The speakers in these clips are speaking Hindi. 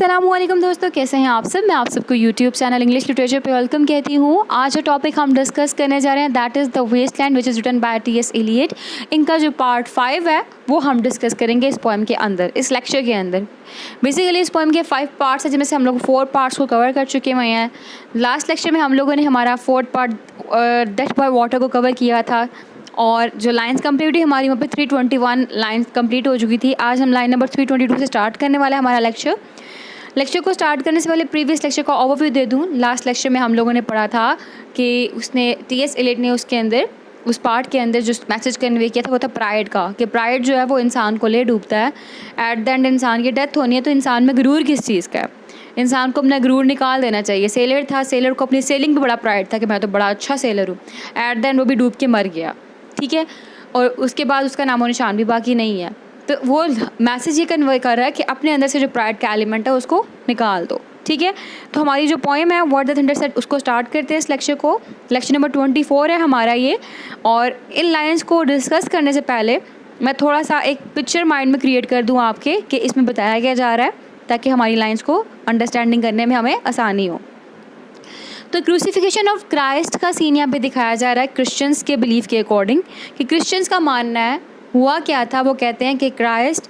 अस्सलामुअलैकुम दोस्तों, कैसे हैं आप सब। मैं आप सबको यूट्यूब चैनल इंग्लिश लिटरेचर पे वेलकम कहती हूँ। आज जो टॉपिक हम डिस्कस करने जा रहे हैं that is the Waste Land which is written by T S. Eliot. इनका जो पार्ट 5 है वो हम डिस्कस करेंगे इस पोएम के अंदर, इस लेक्चर के अंदर। बेसिकली इस पोएम के 5 पार्ट्स हैं जिनमें से हम लोग 4 पार्ट्स को कवर कर चुके हुए हैं। लास्ट लेक्चर में हम लोगों ने हमारा 4th part death by water को कवर किया था और जो लाइन्स कंप्लीट हुई हमारी वहाँ पे 321 लाइन्स कंप्लीट हो चुकी थी। आज हम लाइन नंबर 322 से स्टार्ट करने वाला है हमारा लेक्चर को स्टार्ट करने से पहले प्रीवियस लेक्चर का ओवरव्यू दे दूँ। लास्ट लेक्चर में हम लोगों ने पढ़ा था कि उसने टी.एस. एलियट ने उसके अंदर उस पार्ट के अंदर जो मैसेज कन्वे किया था वो था प्राइड का, कि प्राइड जो है वो इंसान को ले डूबता है। एट द एंड इंसान की डेथ होनी है तो इंसान में गुरूर किस चीज़ का है, इंसान को अपना गुरूर निकाल देना चाहिए। सेलर था, सेलर को अपनी सेलिंग पे बड़ा प्राइड था कि मैं तो बड़ा अच्छा सेलर हूँ। एट द एंड वो भी डूब के मर गया, ठीक है, और उसके बाद उसका नामो निशान भी बाकी नहीं है। तो वो मैसेज ये कन्वे कर रहा है कि अपने अंदर से जो प्राइड का एलिमेंट है उसको निकाल दो, ठीक है। तो हमारी जो पोएम है व्हाट द थंडर सेड उसको स्टार्ट करते हैं इस लेक्चर को। लेक्चर नंबर 24 है हमारा ये। और इन लाइन्स को डिस्कस करने से पहले मैं थोड़ा सा एक पिक्चर माइंड में क्रिएट कर दूँ आपके कि इसमें बताया क्या जा रहा है, ताकि हमारी लाइन्स को अंडरस्टैंडिंग करने में हमें आसानी हो। तो क्रूसिफिकेशन ऑफ क्राइस्ट का सीन यहाँ पे दिखाया जा रहा है क्रिश्चियंस के बिलीफ के अकॉर्डिंग, कि क्रिश्चियंस का मानना है हुआ क्या था। वो कहते हैं कि क्राइस्ट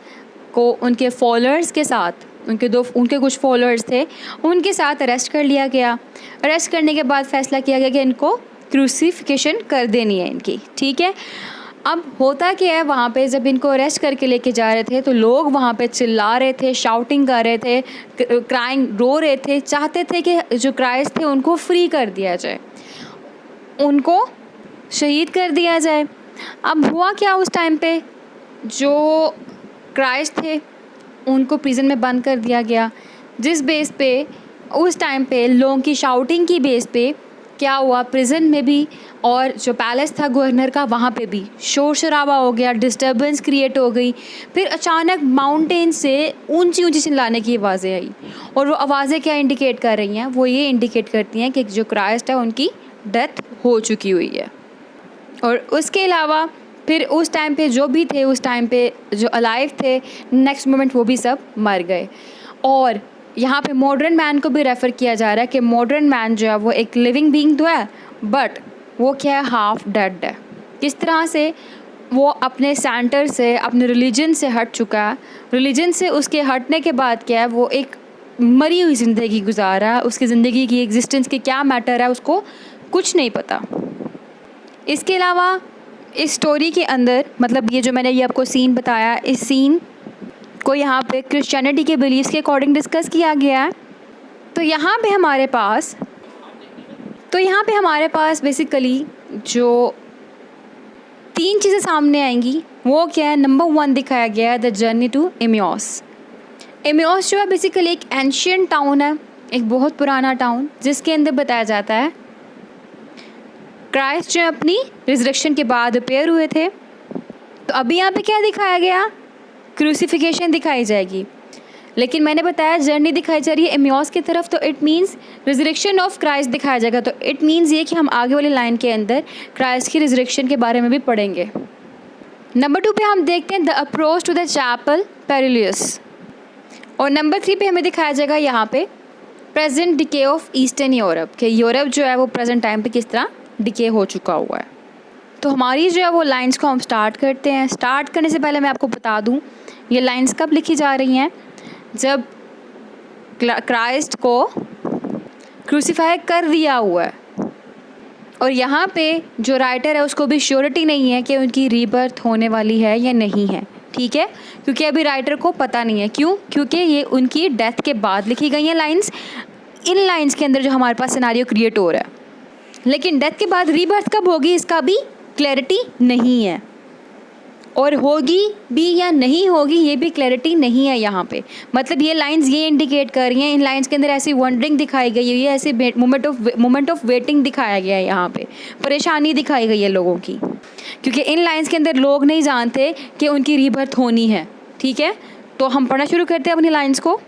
को उनके फॉलोअर्स के साथ, उनके कुछ फॉलोअर्स थे, उनके साथ अरेस्ट कर लिया गया। अरेस्ट करने के बाद फैसला किया गया कि इनको क्रूसिफिकेशन कर देनी है इनकी, ठीक है। अब होता क्या है, वहाँ पे जब इनको अरेस्ट करके लेके जा रहे थे तो लोग वहाँ पे चिल्ला रहे थे, शाउटिंग कर रहे थे, क्राइंग, रो रहे थे, चाहते थे कि जो क्राइस्ट थे उनको फ्री कर दिया जाए, उनको शहीद कर दिया जाए। अब हुआ क्या, उस टाइम पे जो क्राइस्ट थे उनको प्रिजन में बंद कर दिया गया, जिस बेस पे उस टाइम पे लोगों की शाउटिंग की बेस पे क्या हुआ, प्रिजन में भी और जो पैलेस था गवर्नर का वहाँ पे भी शोर शराबा हो गया, डिस्टर्बेंस क्रिएट हो गई। फिर अचानक माउंटेन से ऊंची ऊंची चिल्लाने की आवाज़ें आई, और वो आवाज़ें क्या इंडिकेट कर रही हैं, वो ये इंडिकेट करती हैं कि जो क्राइस्ट है उनकी डेथ हो चुकी हुई है। और उसके अलावा फिर उस टाइम पे जो भी थे, उस टाइम पे जो अलाइव थे, नेक्स्ट मोमेंट वो भी सब मर गए। और यहाँ पे मॉडर्न मैन को भी रेफ़र किया जा रहा है कि मॉडर्न मैन जो है वो एक लिविंग बीइंग तो है, बट वो क्या है, हाफ डेड है। किस तरह से वो अपने सेंटर से, अपने रिलीजन से हट चुका है। रिलीजन से उसके हटने के बाद क्या है, वो एक मरी हुई ज़िंदगी गुजार रहा है। उसकी ज़िंदगी की एग्जिस्टेंस के क्या मैटर है उसको कुछ नहीं पता। इसके अलावा इस स्टोरी के अंदर, मतलब ये जो मैंने ये आपको सीन बताया, इस सीन को यहाँ पे क्रिश्चियनिटी के बिलीव्स के अकॉर्डिंग डिस्कस किया गया है। तो यहाँ पे हमारे पास बेसिकली जो 3 चीज़ें सामने आएंगी वो क्या है। नंबर 1 दिखाया गया है द जर्नी टू एमियोस। एमियोस जो है बेसिकली एक एंशियंट टाउन है, एक बहुत पुराना टाउन, जिसके अंदर बताया जाता है क्राइस्ट जो अपनी रिजरेक्शन के बाद अपीयर हुए थे। तो अभी यहाँ पे क्या दिखाया गया, क्रूसिफिकेशन दिखाई जाएगी, लेकिन मैंने बताया जर्नी दिखाई जा रही है एमियोस की तरफ, तो it means resurrection of Christ दिखाया जाएगा। तो इट मीन्स ये कि हम आगे वाली लाइन के अंदर क्राइस्ट की रिजरेक्शन के बारे में भी पढ़ेंगे। नंबर 2 पे हम देखते हैं the approach to the chapel perilous. और नंबर 3 पे हमें दिखाया जाएगा यहाँ पे present decay of eastern Europe, कि यूरोप जो है वो प्रेजेंट टाइम पे किस तरह डिके हो चुका हुआ है। तो हमारी जो है वो लाइंस को हम स्टार्ट करते हैं। स्टार्ट करने से पहले मैं आपको बता दूं ये लाइंस कब लिखी जा रही हैं, जब क्राइस्ट को क्रूसीफाई कर दिया हुआ है। और यहाँ पे जो राइटर है उसको भी श्योरिटी नहीं है कि उनकी रीबर्थ होने वाली है या नहीं है, ठीक है, क्योंकि अभी राइटर को पता नहीं है। क्यों? क्योंकि ये उनकी डेथ के बाद लिखी गई हैं लाइंस। इन लाइंस के अंदर जो हमारे पास सिनेरियो क्रिएट हो रहा है, लेकिन डेथ के बाद रीबर्थ कब होगी इसका भी क्लैरिटी नहीं है, और होगी भी या नहीं होगी ये भी क्लैरिटी नहीं है यहाँ पे। मतलब ये लाइंस ये इंडिकेट कर रही हैं, इन लाइंस के अंदर ऐसी वंडरिंग दिखाई गई है, ऐसे मोमेंट ऑफ वेटिंग दिखाया गया है, यहाँ पे परेशानी दिखाई गई है लोगों की, क्योंकि इन लाइंस के अंदर लोग नहीं जानते कि उनकी रीबर्थ होनी है, ठीक है। तो हम पढ़ना शुरू करते हैं अपनी लाइंस को।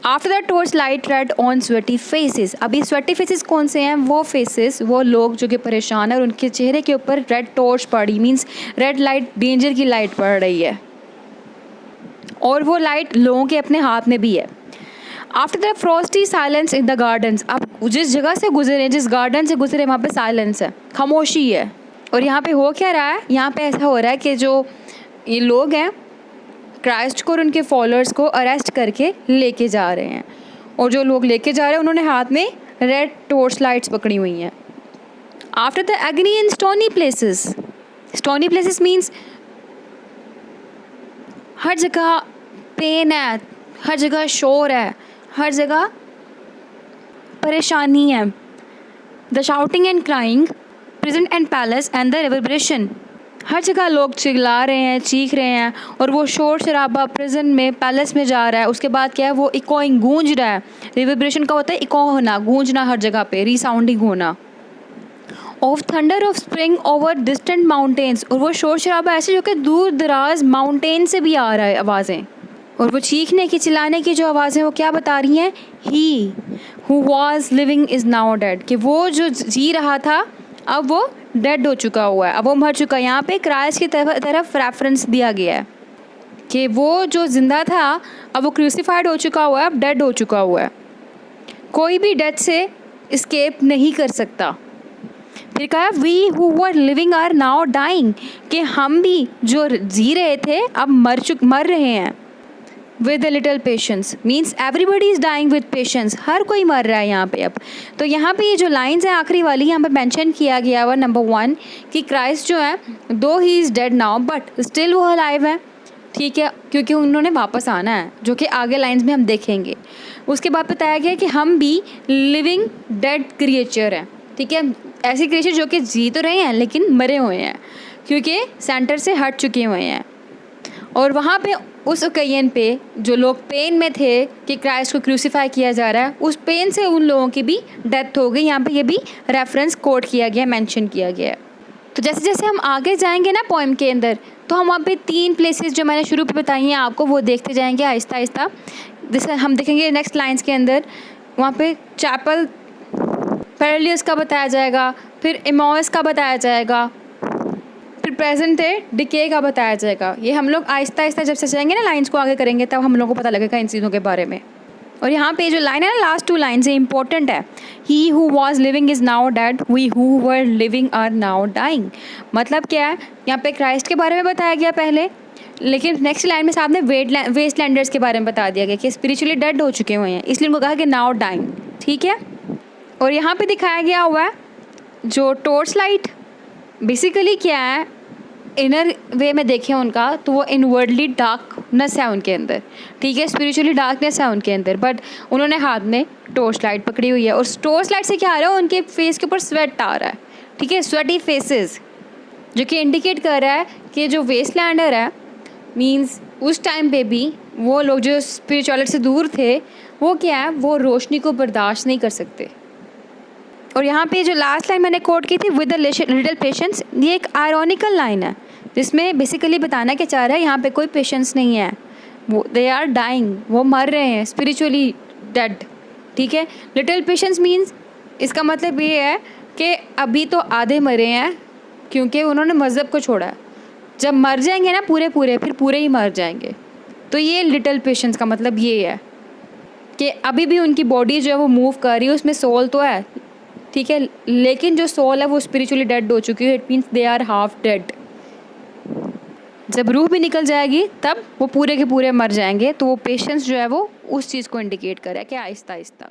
After that torch light red on sweaty faces. अभी स्वेटी फेसेस कौन से हैं? वो फेसेस, वो लोग जो कि परेशान है और उनके चेहरे के ऊपर रेड टॉर्च पड़ी, मीन्स रेड लाइट, डेंजर की लाइट पड़ रही है, और वो लाइट लोगों के अपने हाथ में भी है। After the Frosty silence in the gardens, आप जिस जगह से गुजरे, जिस गार्डन से गुजरे, वहाँ पे साइलेंस है, खामोशी है। और यहाँ पे हो क्या रहा है, यहाँ पे ऐसा हो रहा है कि जो ये लोग हैं क्राइस्ट को और उनके फॉलोअर्स को अरेस्ट करके लेके जा रहे हैं, और जो लोग लेके जा रहे हैं उन्होंने हाथ में रेड टॉर्च लाइट्स पकड़ी हुई हैं। After the agony in stony places means हर जगह पेन है, हर जगह शोर है, हर जगह परेशानी है। The shouting and crying prison and palace and the reverberation, हर जगह लोग चिल्ला रहे हैं, चीख रहे हैं, और वो शोर शराबा प्रिजन में, पैलेस में जा रहा है। उसके बाद क्या है, वो इकोइंग, गूंज रहा है। रिवर्बरेशन का होता है इको होना, गूंजना, हर जगह पे रिसाउंडिंग होना। Of thunder of spring over distant mountains, और वो शोर शराबा ऐसे जो कि दूर दराज माउंटेन से भी आ रहा है आवाज़ें, और वो चीखने की, चिल्लाने की जो आवाज़ें वो क्या बता रही हैं, ही who was living is now dead, कि वो जो जी रहा था अब वो डेड हो चुका हुआ है, अब वो मर चुका है। यहाँ पे क्राइस्ट की तरफ रेफरेंस दिया गया है कि वो जो जिंदा था अब वो क्रूसिफाइड हो चुका हुआ है, अब डेड हो चुका हुआ है। कोई भी डेथ से इस्केप नहीं कर सकता। फिर कहा we who were living are now dying, कि हम भी जो जी रहे थे अब मर रहे हैं। With a little patience means everybody is dying with patience, हर कोई मर रहा है यहाँ पे अब। तो यहाँ पे ये जो लाइंस हैं आखिरी वाली, यहाँ पे मेंशन किया गया हुआ नंबर 1 कि क्राइस्ट जो है दो he is dead now but still वो अलाइव है, ठीक है, क्योंकि उन्होंने वापस आना है, जो कि आगे लाइंस में हम देखेंगे। उसके बाद बताया गया कि हम भी लिविंग डेड क्रिएचर हैं, ठीक है, ऐसे क्रिएचर जो कि जी तो रहे हैं लेकिन मरे हुए हैं, क्योंकि सेंटर से हट चुके हुए हैं। और वहाँ पे उस ओकेजन पे जो लोग पेन में थे कि क्राइस्ट को क्रूसीफाई किया जा रहा है, उस पेन से उन लोगों की भी डेथ हो गई। यहाँ पे ये भी रेफरेंस कोट किया गया, मेंशन किया गया है। तो जैसे जैसे हम आगे जाएंगे ना पोएम के अंदर, तो हम वहाँ पे 3 प्लेसेस जो मैंने शुरू पे बताई हैं आपको, वो देखते जाएंगे आहिस्ता आहिस्ता। जैसे हम देखेंगे नेक्स्ट लाइन्स के अंदर, वहाँ पे चैपल पेरिलियस का बताया जाएगा, फिर एमॉस का बताया जाएगा, फिर प्रेजेंट डे डिके का बताया जाएगा। ये हम लोग आहिस्ता आहिस्ता जब से जाएंगे ना, लाइन्स को आगे करेंगे, तब हम लोग को पता लगेगा इन चीज़ों के बारे में। और यहाँ पे जो लाइन है ना, लास्ट 2 लाइन से इंपॉर्टेंट है, he who was living is now dead, we who were living are now dying. मतलब क्या है, यहाँ पे क्राइस्ट के बारे में बताया गया पहले, लेकिन नेक्स्ट लाइन में साहब ने वेस्टलैंडर्स के बारे में बता दिया गया कि स्पिरिचुअली डेड हो चुके हुए हैं, इसलिए उनको कहा कि नाउ डाइंग, ठीक है। और यहाँ पे दिखाया गया हुआ है जो टॉर्च लाइट बेसिकली क्या है, इनर वे में देखें उनका तो वो इनवर्डली डार्कनेस है उनके अंदर, ठीक है, स्पिरिचुअली डार्कनेस है उनके अंदर, बट उन्होंने हाथ में टॉर्च लाइट पकड़ी हुई है। और टॉर्च लाइट से क्या आ रहा है, उनके फेस के ऊपर स्वेट आ रहा है, ठीक है, स्वेटी फेसेस, जो कि इंडिकेट कर रहा है कि जो वेस्टलैंडर है मीन्स उस टाइम पे भी वो लोग जो स्पिरिचुअलिटी से दूर थे, वो क्या है, वो रोशनी को बर्दाश्त नहीं कर सकते। और यहाँ पे जो लास्ट लाइन मैंने कोट की थी, विद द लिटिल पेशेंस, ये एक आयरॉनिकल लाइन है जिसमें बेसिकली बताना क्या चाह रहा है, यहाँ पे कोई पेशेंस नहीं है, वो दे आर डाइंग, वो मर रहे हैं, स्पिरिचुअली डेड, ठीक है। लिटिल पेशेंस मीन्स इसका मतलब ये है कि अभी तो आधे मरे हैं क्योंकि उन्होंने मज़हब को छोड़ा है, जब मर जाएंगे ना पूरे फिर पूरे ही मर जाएंगे। तो ये लिटिल पेशेंस का मतलब ये है कि अभी भी उनकी बॉडी जो है वो मूव कर रही है, उसमें सोल तो है, ठीक है, लेकिन जो सोल है वो स्पिरिचुअली डेड हो चुकी है, it means they are half dead. जब रूह भी निकल जाएगी तब वो पूरे के पूरे मर जाएंगे। तो वो पेशेंस जो है वो उस चीज़ को इंडिकेट कर रहा है कि आहिस्ता आहिस्ता